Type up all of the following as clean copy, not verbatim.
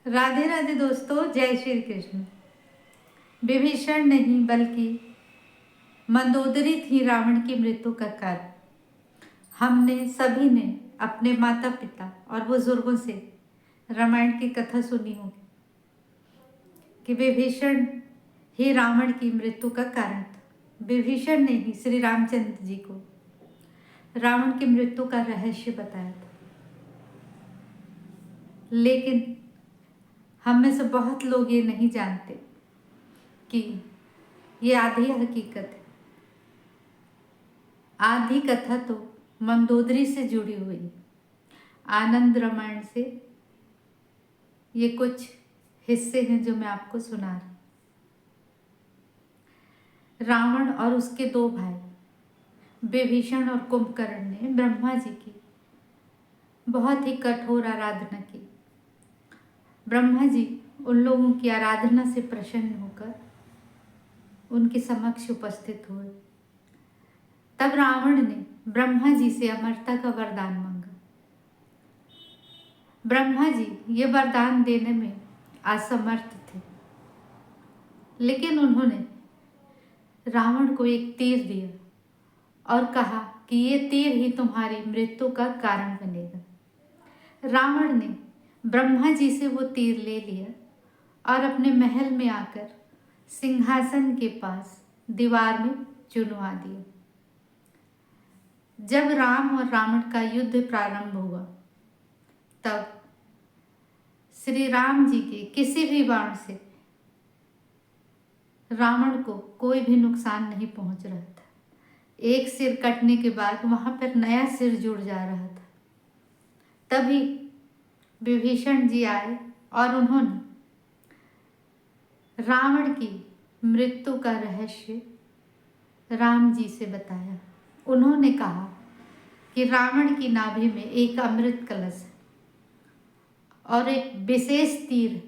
राधे राधे दोस्तों, जय श्री कृष्ण। विभीषण नहीं बल्कि मंदोदरी थी रावण की मृत्यु का कारण। हमने सभी ने अपने माता पिता और बुजुर्गों से रामायण की कथा सुनी होगी कि विभीषण ही रावण की मृत्यु का कारण था। विभीषण ने ही श्री रामचंद्र जी को रावण की मृत्यु का रहस्य बताया था। लेकिन हम में से बहुत लोग ये नहीं जानते कि ये आधी हकीकत है। आधी कथा तो मंदोदरी से जुड़ी हुई है। आनंद रामायण से ये कुछ हिस्से हैं जो मैं आपको सुना रही। रावण और उसके दो भाई विभीषण और कुंभकर्ण ने ब्रह्मा जी की बहुत ही कठोर आराधना की। ब्रह्मा जी उन लोगों की आराधना से प्रसन्न होकर उनके समक्ष उपस्थित हुए। तब रावण ने ब्रह्मा जी से अमरता का वरदान मांगा। ब्रह्मा जी ये वरदान देने में असमर्थ थे, लेकिन उन्होंने रावण को एक तीर दिया और कहा कि ये तीर ही तुम्हारी मृत्यु का कारण बनेगा। रावण ने ब्रह्मा जी से वो तीर ले लिया और अपने महल में आकर सिंहासन के पास दीवार में चुनवा दिया। जब राम और रावण का युद्ध प्रारंभ हुआ तब श्री राम जी के किसी भी बाण से रावण को कोई भी नुकसान नहीं पहुंच रहा था। एक सिर कटने के बाद वहां पर नया सिर जुड़ जा रहा था। तभी विभीषण जी आए और उन्होंने रावण की मृत्यु का रहस्य राम जी से बताया। उन्होंने कहा कि रावण की नाभि में एक अमृत कलश है और एक विशेष तीर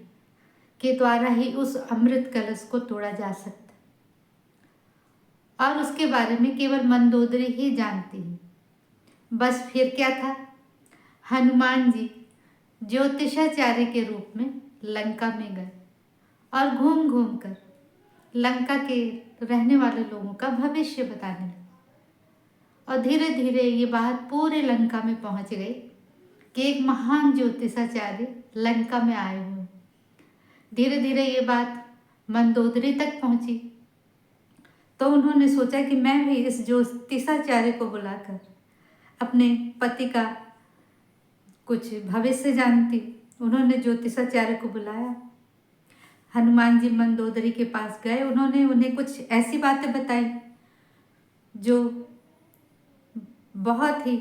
के द्वारा ही उस अमृत कलश को तोड़ा जा सकता और उसके बारे में केवल मंदोदरी ही जानती है। बस फिर क्या था, हनुमान जी ज्योतिषाचार्य के रूप में लंका में गए और घूम घूम कर लंका के रहने वाले लोगों का भविष्य बताने लगे। और धीरे धीरे ये बात पूरे लंका में पहुंच गई कि एक महान ज्योतिषाचार्य लंका में आए हुए। धीरे धीरे ये बात मंदोदरी तक पहुंची तो उन्होंने सोचा कि मैं भी इस ज्योतिषाचार्य को बुलाकर अपने पति का कुछ भविष्य जानती। उन्होंने ज्योतिषाचार्य को बुलाया। हनुमान जी मंदोदरी के पास गए। उन्होंने उन्हें कुछ ऐसी बातें बताई जो बहुत ही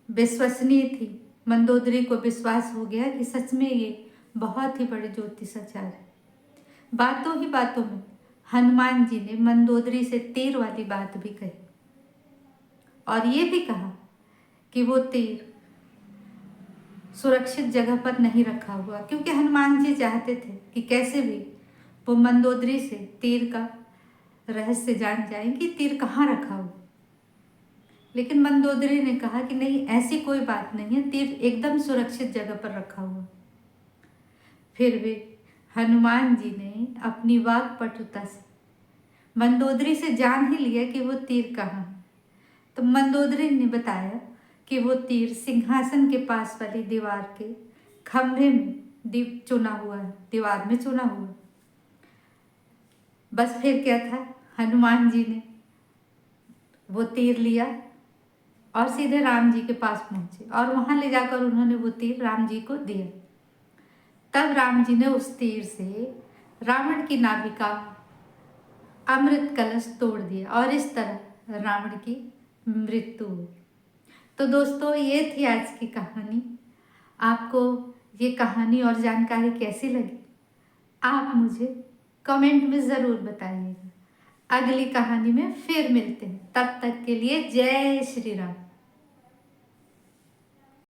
विश्वसनीय थी। मंदोदरी को विश्वास हो गया कि सच में ये बहुत ही बड़े ज्योतिषाचार्य। बातों ही बातों में हनुमान जी ने मंदोदरी से तीर वाली बात भी कही और ये भी कहा कि वो तीर सुरक्षित जगह पर नहीं रखा हुआ, क्योंकि हनुमान जी चाहते थे कि कैसे भी वो मंदोदरी से तीर का रहस्य जान जाएं कि तीर कहाँ रखा हुआ। लेकिन मंदोदरी ने कहा कि नहीं, ऐसी कोई बात नहीं है, तीर एकदम सुरक्षित जगह पर रखा हुआ। फिर भी हनुमान जी ने अपनी वाक्पटुता से मंदोदरी से जान ही लिया कि वो तीर कहाँ है। तो मंदोदरी ने बताया कि वो तीर सिंहासन के पास वाली दीवार के खंभे में चुना हुआ है, दीवार में चुना हुआ। बस फिर क्या था, हनुमान जी ने वो तीर लिया और सीधे राम जी के पास पहुंचे और वहां ले जाकर उन्होंने वो तीर राम जी को दिया। तब राम जी ने उस तीर से रावण की नाभि का अमृत कलश तोड़ दिया और इस तरह रावण की मृत्यु हुई। तो दोस्तों, ये थी आज की कहानी। आपको ये कहानी और जानकारी कैसी लगी आप मुझे कमेंट में ज़रूर बताइएगा। अगली कहानी में फिर मिलते हैं। तब तक के लिए जय श्री राम।